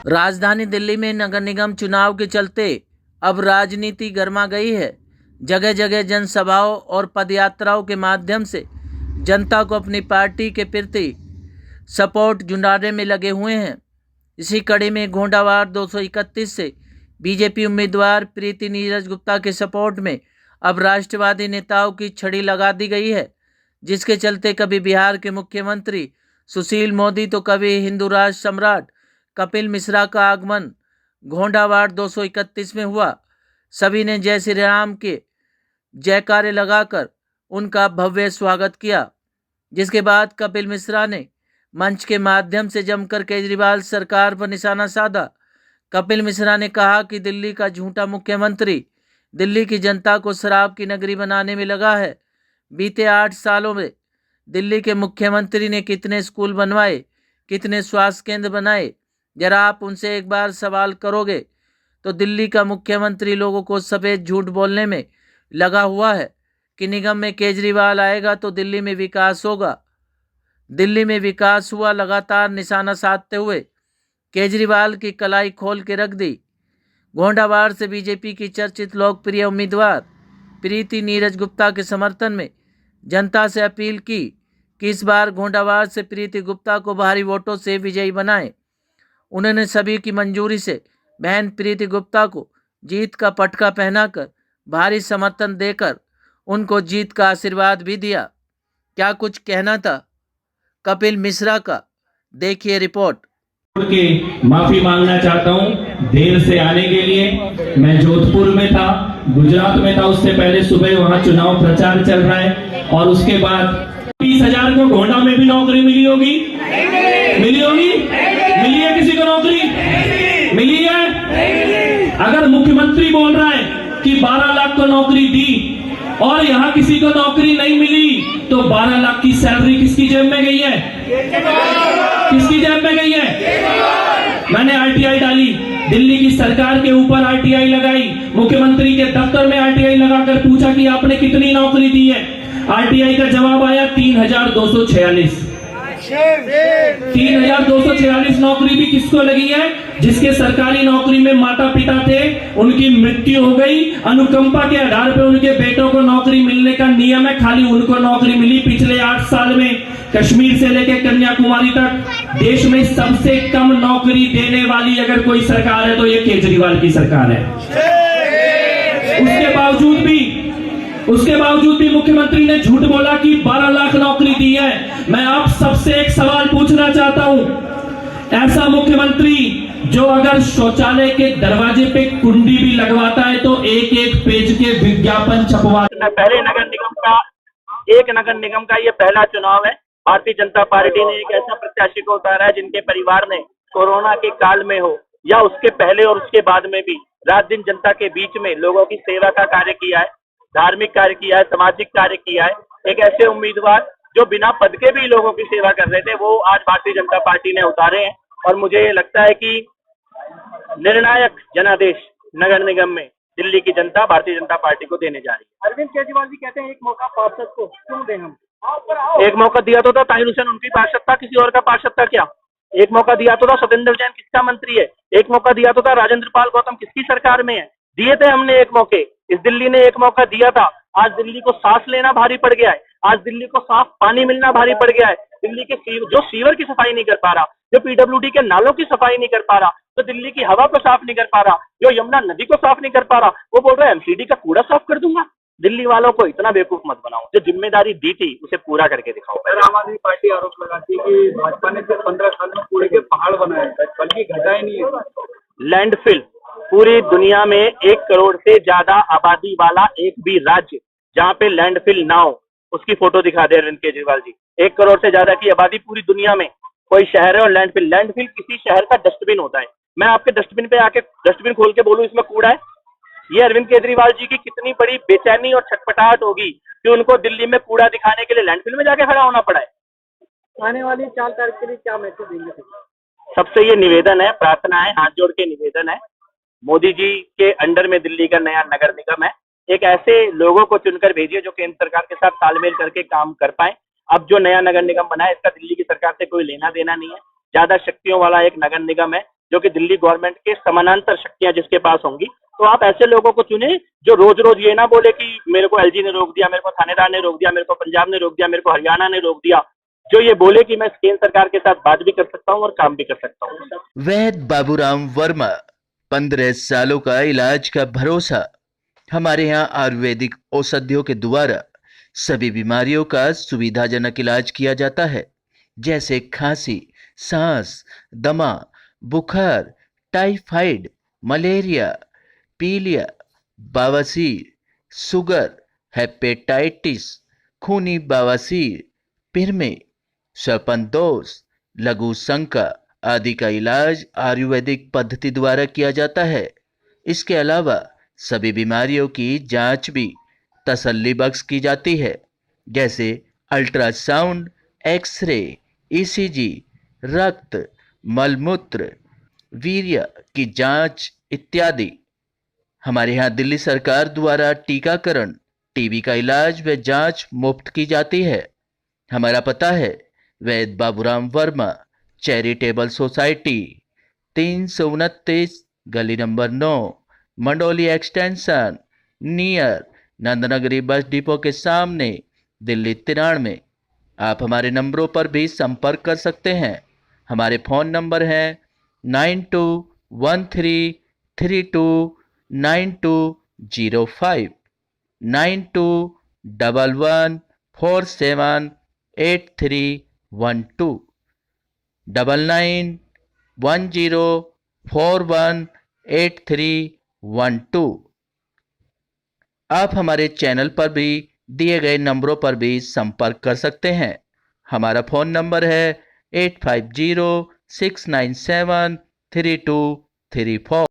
राजधानी दिल्ली में नगर निगम चुनाव के चलते अब राजनीति गर्मा गई है। जगह जगह जनसभाओं और पदयात्राओं के माध्यम से जनता को अपनी पार्टी के प्रति सपोर्ट जुटाने में लगे हुए हैं। इसी कड़ी में गोंडावार 231 से बीजेपी उम्मीदवार प्रीति नीरज गुप्ता के सपोर्ट में अब राष्ट्रवादी नेताओं की छड़ी लगा दी गई है, जिसके चलते कभी बिहार के मुख्यमंत्री सुशील मोदी तो कभी हिंदू राष्ट्र सम्राट कपिल मिश्रा का आगमन गोंडावार 231 में हुआ। सभी ने जय श्री राम के जयकारे लगाकर उनका भव्य स्वागत किया, जिसके बाद कपिल मिश्रा ने मंच के माध्यम से जमकर केजरीवाल सरकार पर निशाना साधा। कपिल मिश्रा ने कहा कि दिल्ली का झूठा मुख्यमंत्री दिल्ली की जनता को शराब की नगरी बनाने में लगा है। बीते 8 सालों में दिल्ली के मुख्यमंत्री ने कितने स्कूल बनवाए, कितने स्वास्थ्य केंद्र बनाए, जरा आप उनसे एक बार सवाल करोगे तो दिल्ली का मुख्यमंत्री लोगों को सफेद झूठ बोलने में लगा हुआ है कि निगम में केजरीवाल आएगा तो दिल्ली में विकास होगा। दिल्ली में विकास हुआ, लगातार निशाना साधते हुए केजरीवाल की कलाई खोल के रख दी। गोंडावार से बीजेपी की चर्चित लोकप्रिय उम्मीदवार प्रीति नीरज गुप्ता के समर्थन में जनता से अपील की कि इस बार गोंडावार से प्रीति गुप्ता को भारी वोटों से विजयी बनाएं। उन्होंने सभी की मंजूरी से बहन प्रीति गुप्ता को जीत का पटका पहनाकर भारी समर्थन देकर उनको जीत का आशीर्वाद भी दिया। क्या कुछ कहना था कपिल मिश्रा का, देखिए रिपोर्ट। के माफी मांगना चाहता हूं देर से आने के लिए। मैं जोधपुर में था, गुजरात में था, उससे पहले सुबह वहां चुनाव प्रचार चल रहा है और उसके बाद 20,000 को गोंडा में भी नौकरी मिली होगी, मिली होगी, मिली है किसी को नौकरी, मिली है। अगर मुख्यमंत्री बोल रहा है कि 12 लाख को नौकरी दी और यहाँ किसी को नौकरी नहीं मिली तो 12 लाख की सैलरी किसकी जेब में गई है, किसकी जेब में गई है? मैंने आरटीआई डाली, दिल्ली की सरकार के ऊपर आरटीआई लगाई, मुख्यमंत्री के दफ्तर में आरटीआई लगाकर पूछा कि आपने कितनी नौकरी दी है। आरटीआई का जवाब आया 3,246। 3,246 नौकरी भी किसको लगी है? जिसके सरकारी नौकरी में माता पिता थे, उनकी मृत्यु हो गई, अनुकंपा के आधार पर उनके बेटों को नौकरी मिलने का नियम है, खाली उनको नौकरी मिली। पिछले 8 साल में कश्मीर से लेकर कन्याकुमारी तक देश में सबसे कम नौकरी देने वाली अगर कोई सरकार है तो ये केजरीवाल की सरकार है। उसके बावजूद भी मुख्यमंत्री ने झूठ बोला कि 12 लाख नौकरी दी है। मैं आप सबसे एक सवाल पूछना चाहता हूं, ऐसा मुख्यमंत्री जो अगर शौचालय के दरवाजे पे कुंडी भी लगवाता है तो एक एक पेज के विज्ञापन छपवाता है। पहले नगर निगम का ये पहला चुनाव है। भारतीय जनता पार्टी ने एक ऐसा प्रत्याशी को उतारा है जिनके परिवार ने कोरोना के काल में हो या उसके पहले और उसके बाद में भी रात दिन जनता के बीच में लोगों की सेवा का कार्य किया है, धार्मिक कार्य किया है, सामाजिक कार्य किया है। एक ऐसे उम्मीदवार जो बिना पद के भी लोगों की सेवा कर रहे थे, वो आज भारतीय जनता पार्टी ने उतारे हैं और मुझे लगता है कि निर्णायक जनादेश नगर निगम में दिल्ली की जनता भारतीय जनता पार्टी को देने जा रही है। अरविंद केजरीवाल जी कहते हैं एक मौका पार्षद को क्यों दें हम? एक मौका दिया तो था ताहिर हुसैन, उनकी पार्षद था, किसी और का पार्षद था क्या? एक मौका दिया तो था सत्येंद्र जैन, किसका मंत्री है? एक मौका दिया तो था राजेंद्र पाल गौतम, किसकी सरकार में है? दिए थे हमने एक मौके, इस दिल्ली ने एक मौका दिया था। आज दिल्ली को सांस लेना भारी पड़ गया है, आज दिल्ली को साफ पानी मिलना भारी पड़ गया है। दिल्ली के जो सीवर की सफाई नहीं कर पा रहा, जो पीडब्ल्यूडी के नालों की सफाई नहीं कर पा रहा, जो दिल्ली की हवा को साफ नहीं कर पा रहा, जो यमुना नदी को साफ नहीं कर पा रहा, वो बोल रहा है एमसीडी का कूड़ा साफ कर दूंगा। दिल्ली वालों को इतना बेवकूफ मत बनाओ, जो जिम्मेदारी दी थी उसे पूरा करके दिखाओ। आम आदमी पार्टी आरोप लगाती है कि भाजपा ने सिर्फ 15 साल में कूड़े के पहाड़ बनाए, बल्कि घटाए नहीं है। लैंडफिल पूरी दुनिया में 1 करोड़ से ज्यादा आबादी वाला एक भी राज्य जहाँ पे लैंडफिल ना हो उसकी फोटो दिखा दे अरविंद केजरीवाल जी। 1 करोड़ से ज्यादा की आबादी पूरी दुनिया में कोई शहर है और लैंडफिल किसी शहर का डस्टबिन होता है। मैं आपके डस्टबिन पे आके डस्टबिन खोल के बोलूं इसमें कूड़ा है, ये अरविंद केजरीवाल जी की कितनी बड़ी बेचैनी और छटपटाहट होगी कि उनको दिल्ली में कूड़ा दिखाने के लिए लैंडफिल में जाके खड़ा होना पड़ा है। आने वाली 4 तारीख के लिए क्या मैसेज देंगे? सबसे ये निवेदन है, प्रार्थना है, हाथ जोड़ के निवेदन है, मोदी जी के अंडर में दिल्ली का नया नगर निगम है, एक ऐसे लोगों को चुनकर भेजिए जो केंद्र सरकार के साथ तालमेल करके काम कर पाए। अब जो नया नगर निगम बना है इसका दिल्ली की सरकार से कोई लेना देना नहीं है, ज्यादा शक्तियों वाला एक नगर निगम है जो कि दिल्ली गवर्नमेंट के समानांतर शक्तियां जिसके पास होंगी। तो आप ऐसे लोगों को चुने जो रोज रोज ये ना बोले कि मेरे को एलजी ने रोक दिया, मेरे को थानेदार ने रोक दिया, मेरे को पंजाब ने रोक दिया, मेरे को हरियाणा ने रोक दिया, जो ये बोले कि मैं केंद्र सरकार के साथ बात भी कर सकता हूँ और काम भी कर सकता हूँ। वैद्य बाबूराम वर्मा, 15 सालों का इलाज का भरोसा। हमारे यहाँ आयुर्वेदिक औषधियों के द्वारा सभी बीमारियों का सुविधाजनक इलाज किया जाता है, जैसे खांसी, सांस, दमा, बुखार, टाइफाइड, मलेरिया, पीलिया, बवासीर, शुगर, हेपेटाइटिस, खूनी बवासीर, पिरमे, सर्पदोष, लघु शंका आदि का इलाज आयुर्वेदिक पद्धति द्वारा किया जाता है। इसके अलावा सभी बीमारियों की जांच भी तसल्ली बख्श की जाती है, जैसे अल्ट्रासाउंड, एक्सरे, ईसीजी, रक्त, मलमूत्र, वीर्य की जांच इत्यादि। हमारे यहाँ दिल्ली सरकार द्वारा टीकाकरण, टीबी का इलाज व जांच मुफ्त की जाती है। हमारा पता है वैद्य बाबूराम वर्मा चैरिटेबल सोसाइटी, 329 गली number 9, Mandoli extension, near Nand Nagri bus depot के सामने, दिल्ली 93। आप हमारे नंबरों पर भी संपर्क कर सकते हैं। हमारे फ़ोन नंबर हैं 9213329205, 9211478312, 9910418312। आप हमारे चैनल पर भी दिए गए नंबरों पर भी संपर्क कर सकते हैं। हमारा फ़ोन नंबर है 8506973234।